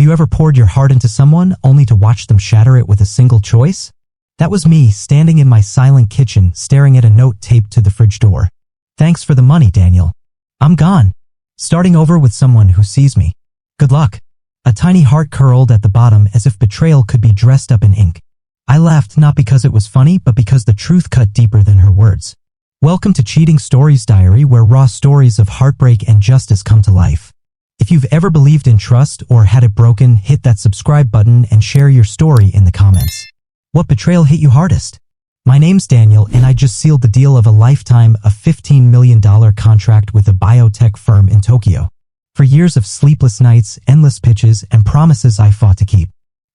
you ever poured your heart into someone only to watch them shatter it with a single choice? That was me, standing in my silent kitchen, staring at a note taped to the fridge door. Thanks for the money, Daniel. I'm gone. Starting over with someone who sees me. Good luck. A tiny heart curled at the bottom as if betrayal could be dressed up in ink. I laughed not because it was funny, but because the truth cut deeper than her words. Welcome to Cheating Stories Diary, where raw stories of heartbreak and justice come to life. If you've ever believed in trust or had it broken, hit that subscribe button and share your story in the comments. What betrayal hit you hardest? My name's Daniel, and I just sealed the deal of a lifetime, a $15 million contract with a biotech firm in Tokyo. For years of sleepless nights, endless pitches, and promises I fought to keep.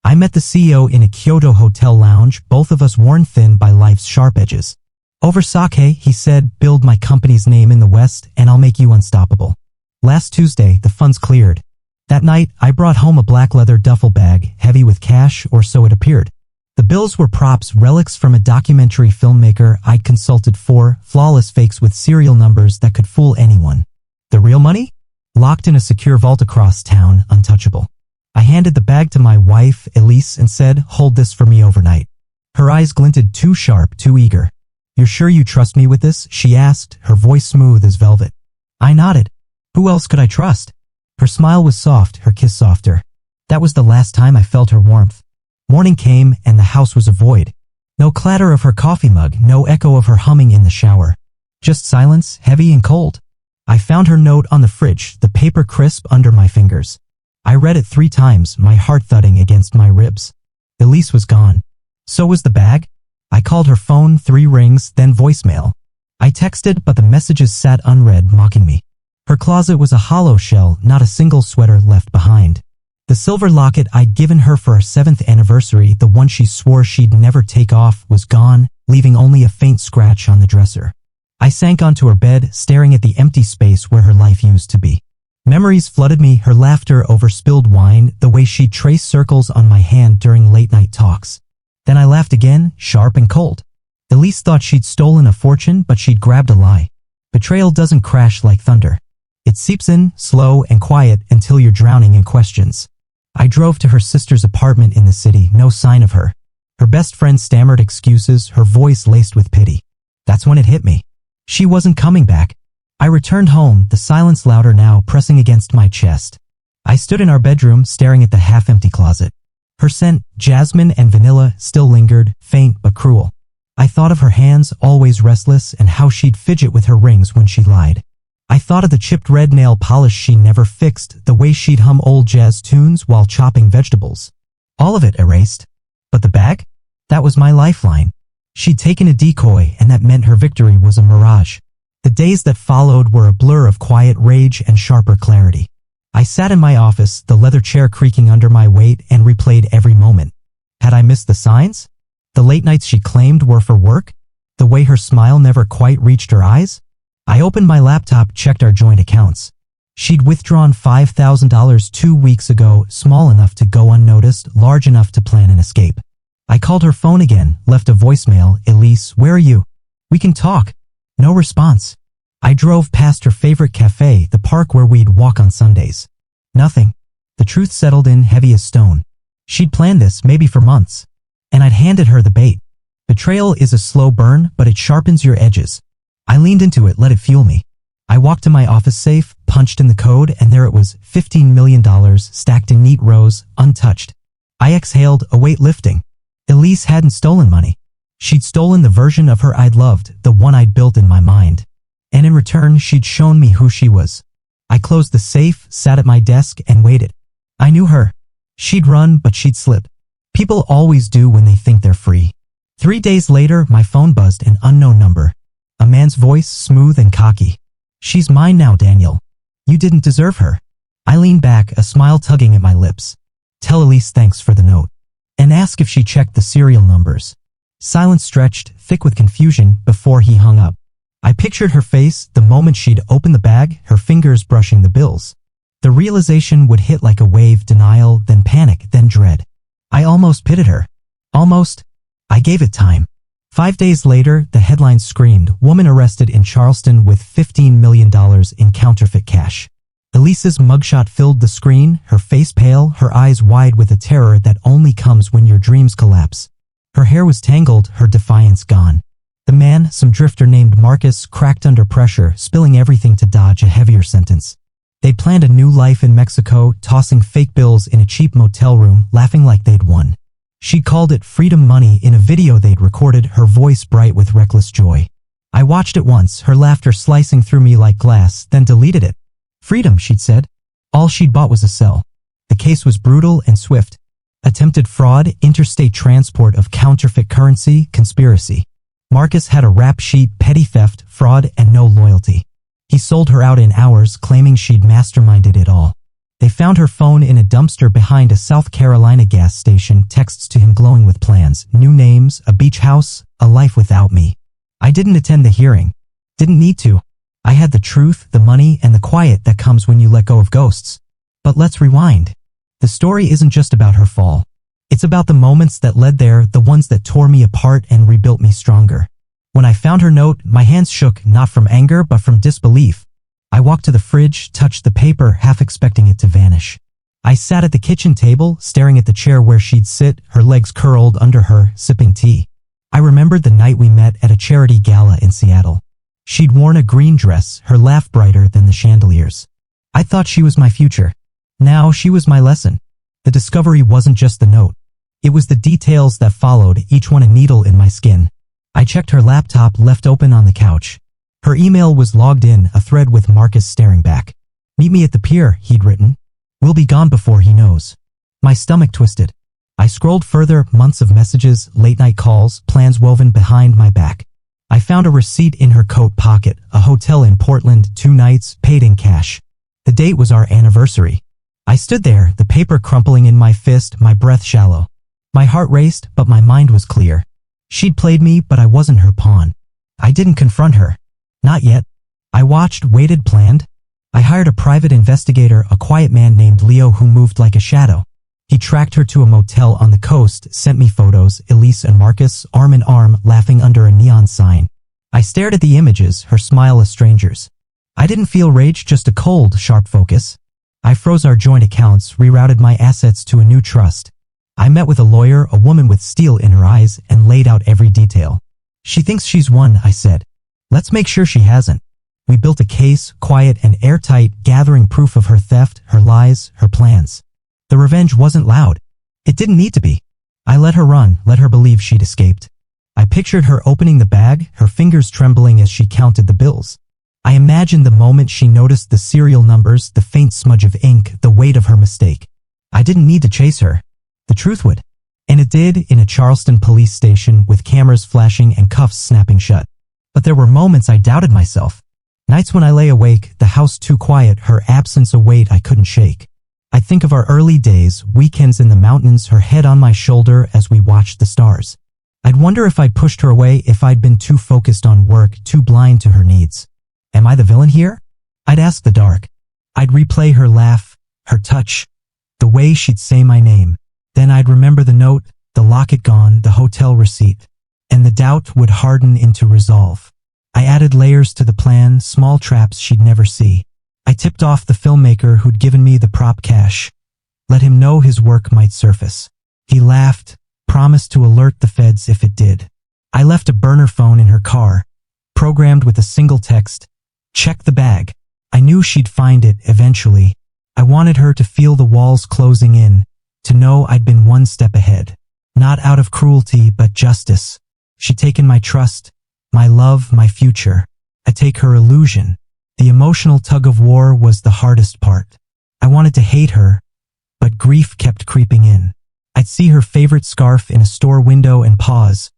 I met the CEO in a Kyoto hotel lounge, both of us worn thin by life's sharp edges. Over sake, he said, build my company's name in the West and I'll make you unstoppable. Last Tuesday, the funds cleared. That night, I brought home a black leather duffel bag, heavy with cash, or so it appeared. The bills were props, relics from a documentary filmmaker I'd consulted for, flawless fakes with serial numbers that could fool anyone. The real money? Locked in a secure vault across town, untouchable. I handed the bag to my wife, Elise, and said, hold this for me overnight. Her eyes glinted, too sharp, too eager. You're sure you trust me with this? She asked, her voice smooth as velvet. I nodded. Who else could I trust? Her smile was soft, her kiss softer. That was the last time I felt her warmth. Morning came, and the house was a void. No clatter of her coffee mug, no echo of her humming in the shower. Just silence, heavy and cold. I found her note on the fridge, the paper crisp under my fingers. I read it 3 times, my heart thudding against my ribs. Elise was gone. So was the bag? I called her phone, 3 rings, then voicemail. I texted, but the messages sat unread, mocking me. Her closet was a hollow shell, not a single sweater left behind. The silver locket I'd given her for our 7th anniversary, the one she swore she'd never take off, was gone, leaving only a faint scratch on the dresser. I sank onto her bed, staring at the empty space where her life used to be. Memories flooded me, her laughter over spilled wine, the way she'd trace circles on my hand during late-night talks. Then I laughed again, sharp and cold. Elise thought she'd stolen a fortune, but she'd grabbed a lie. Betrayal doesn't crash like thunder. It seeps in, slow and quiet, until you're drowning in questions. I drove to her sister's apartment in the city, no sign of her. Her best friend stammered excuses, her voice laced with pity. That's when it hit me. She wasn't coming back. I returned home, the silence louder now, pressing against my chest. I stood in our bedroom, staring at the half-empty closet. Her scent, jasmine and vanilla, still lingered, faint but cruel. I thought of her hands, always restless, and how she'd fidget with her rings when she lied. I thought of the chipped red nail polish she never fixed, the way she'd hum old jazz tunes while chopping vegetables. All of it erased. But the bag? That was my lifeline. She'd taken a decoy, and that meant her victory was a mirage. The days that followed were a blur of quiet rage and sharper clarity. I sat in my office, the leather chair creaking under my weight, and replayed every moment. Had I missed the signs? The late nights she claimed were for work? The way her smile never quite reached her eyes? I opened my laptop, checked our joint accounts. She'd withdrawn $5,000 2 weeks ago, small enough to go unnoticed, large enough to plan an escape. I called her phone again, left a voicemail. Elise, where are you? We can talk. No response. I drove past her favorite cafe, the park where we'd walk on Sundays. Nothing. The truth settled in, heavy as stone. She'd planned this, maybe for months. And I'd handed her the bait. Betrayal is a slow burn, but it sharpens your edges. I leaned into it, let it fuel me. I walked to my office safe, punched in the code, and there it was, $15 million, stacked in neat rows, untouched. I exhaled, a weight lifting. Elise hadn't stolen money. She'd stolen the version of her I'd loved, the one I'd built in my mind. And in return, she'd shown me who she was. I closed the safe, sat at my desk, and waited. I knew her. She'd run, but she'd slip. People always do when they think they're free. 3 days later, my phone buzzed, an unknown number. A man's voice, smooth and cocky. She's mine now, Daniel. You didn't deserve her. I leaned back, a smile tugging at my lips. Tell Elise thanks for the note. And ask if she checked the serial numbers. Silence stretched, thick with confusion, before he hung up. I pictured her face, the moment she'd opened the bag, her fingers brushing the bills. The realization would hit like a wave, denial, then panic, then dread. I almost pitied her. Almost. I gave it time. 5 days later, the headlines screamed, woman arrested in Charleston with $15 million in counterfeit cash. Elise's mugshot filled the screen, her face pale, her eyes wide with a terror that only comes when your dreams collapse. Her hair was tangled, her defiance gone. The man, some drifter named Marcus, cracked under pressure, spilling everything to dodge a heavier sentence. They'd planned a new life in Mexico, tossing fake bills in a cheap motel room, laughing like they'd won. She'd called it freedom money in a video they'd recorded, her voice bright with reckless joy. I watched it once, her laughter slicing through me like glass, then deleted it. Freedom, she'd said. All she'd bought was a cell. The case was brutal and swift. Attempted fraud, interstate transport of counterfeit currency, conspiracy. Marcus had a rap sheet, petty theft, fraud, and no loyalty. He sold her out in hours, claiming she'd masterminded it all. They found her phone in a dumpster behind a South Carolina gas station, texts to him glowing with plans, new names, a beach house, a life without me. I didn't attend the hearing. Didn't need to. I had the truth, the money, and the quiet that comes when you let go of ghosts. But let's rewind. The story isn't just about her fall. It's about the moments that led there, the ones that tore me apart and rebuilt me stronger. When I found her note, my hands shook, not from anger, but from disbelief. I walked to the fridge, touched the paper, half expecting it to vanish. I sat at the kitchen table, staring at the chair where she'd sit, her legs curled under her, sipping tea. I remembered the night we met at a charity gala in Seattle. She'd worn a green dress, her laugh brighter than the chandeliers. I thought she was my future. Now she was my lesson. The discovery wasn't just the note. It was the details that followed, each one a needle in my skin. I checked her laptop, left open on the couch. Her email was logged in, a thread with Marcus staring back. "Meet me at the pier," he'd written. "We'll be gone before he knows." My stomach twisted. I scrolled further, months of messages, late-night calls, plans woven behind my back. I found a receipt in her coat pocket, a hotel in Portland, 2 nights, paid in cash. The date was our anniversary. I stood there, the paper crumpling in my fist, my breath shallow. My heart raced, but my mind was clear. She'd played me, but I wasn't her pawn. I didn't confront her. Not yet. I watched, waited, planned. I hired a private investigator, a quiet man named Leo who moved like a shadow. He tracked her to a motel on the coast, sent me photos, Elise and Marcus, arm in arm, laughing under a neon sign. I stared at the images, her smile a stranger's. I didn't feel rage, just a cold, sharp focus. I froze our joint accounts, rerouted my assets to a new trust. I met with a lawyer, a woman with steel in her eyes, and laid out every detail. "She thinks she's won," I said. "Let's make sure she hasn't." We built a case, quiet and airtight, gathering proof of her theft, her lies, her plans. The revenge wasn't loud. It didn't need to be. I let her run, let her believe she'd escaped. I pictured her opening the bag, her fingers trembling as she counted the bills. I imagined the moment she noticed the serial numbers, the faint smudge of ink, the weight of her mistake. I didn't need to chase her. The truth would. And it did, in a Charleston police station with cameras flashing and cuffs snapping shut. But there were moments I doubted myself. Nights when I lay awake, the house too quiet, her absence a weight I couldn't shake. I'd think of our early days, weekends in the mountains, her head on my shoulder as we watched the stars. I'd wonder if I'd pushed her away, if I'd been too focused on work, too blind to her needs. Am I the villain here? I'd ask the dark. I'd replay her laugh, her touch, the way she'd say my name. Then I'd remember the note, the locket gone, the hotel receipt, and the doubt would harden into resolve. I added layers to the plan, small traps she'd never see. I tipped off the filmmaker who'd given me the prop cash. Let him know his work might surface. He laughed, promised to alert the feds if it did. I left a burner phone in her car, programmed with a single text, "Check the bag." I knew she'd find it eventually. I wanted her to feel the walls closing in, to know I'd been one step ahead. Not out of cruelty, but justice. She'd taken my trust, my love, my future. I'd take her illusion. The emotional tug-of-war was the hardest part. I wanted to hate her, but grief kept creeping in. I'd see her favorite scarf in a store window and pause,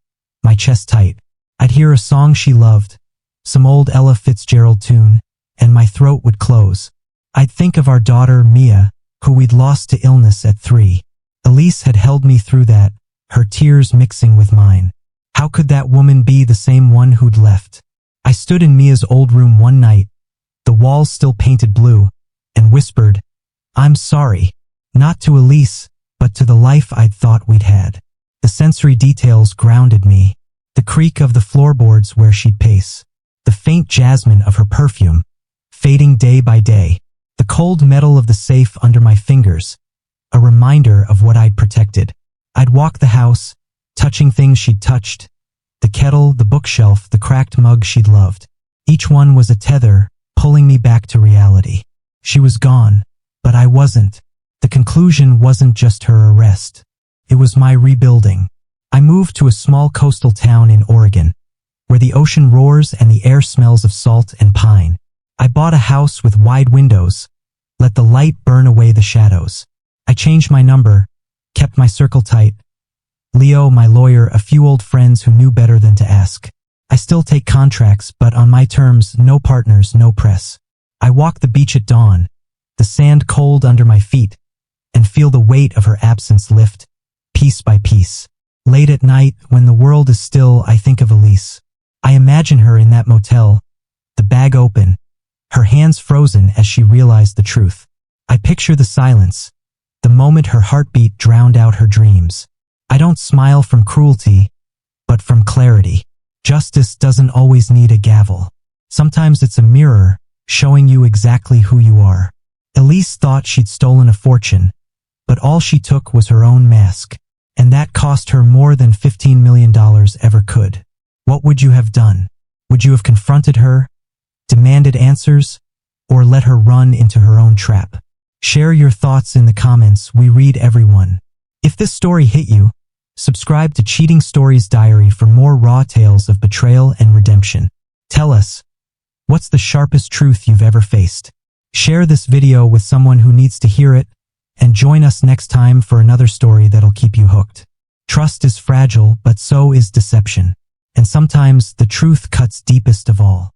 my chest tight. I'd hear a song she loved, some old Ella Fitzgerald tune, and my throat would close. I'd think of our daughter, Mia, who we'd lost to illness at 3. Elise had held me through that, her tears mixing with mine. How could that woman be the same one who'd left? I stood in Mia's old room one night, the walls still painted blue, and whispered, "I'm sorry." Not to Elise, but to the life I'd thought we'd had. The sensory details grounded me. The creak of the floorboards where she'd pace. The faint jasmine of her perfume, fading day by day. The the cold metal of the safe under my fingers, a reminder of what I'd protected. I'd walk the house, touching things she'd touched, the kettle, the bookshelf, the cracked mug she'd loved. Each one was a tether, pulling me back to reality. She was gone, but I wasn't. The conclusion wasn't just her arrest. It was my rebuilding. I moved to a small coastal town in Oregon, where the ocean roars and the air smells of salt and pine. I bought a house with wide windows, let the light burn away the shadows. I changed my number, kept my circle tight. Leo, my lawyer, a few old friends who knew better than to ask. I still take contracts, but on my terms, no partners, no press. I walk the beach at dawn, the sand cold under my feet, and feel the weight of her absence lift, piece by piece. Late at night, when the world is still, I think of Elise. I imagine her in that motel, the bag open, her hands frozen as she realized the truth. I picture the silence, the moment her heartbeat drowned out her dreams. I don't smile from cruelty, but from clarity. Justice doesn't always need a gavel. Sometimes it's a mirror, showing you exactly who you are. Elise thought she'd stolen a fortune, but all she took was her own mask, and that cost her more than $15 million ever could. What would you have done? Would you have confronted her, demanded answers, or let her run into her own trap? Share your thoughts in the comments. We read everyone. If this story hit you, subscribe to Cheating Stories Diary for more raw tales of betrayal and redemption. Tell us, what's the sharpest truth you've ever faced? Share this video with someone who needs to hear it, and join us next time for another story that'll keep you hooked. Trust is fragile, but so is deception. And sometimes the truth cuts deepest of all.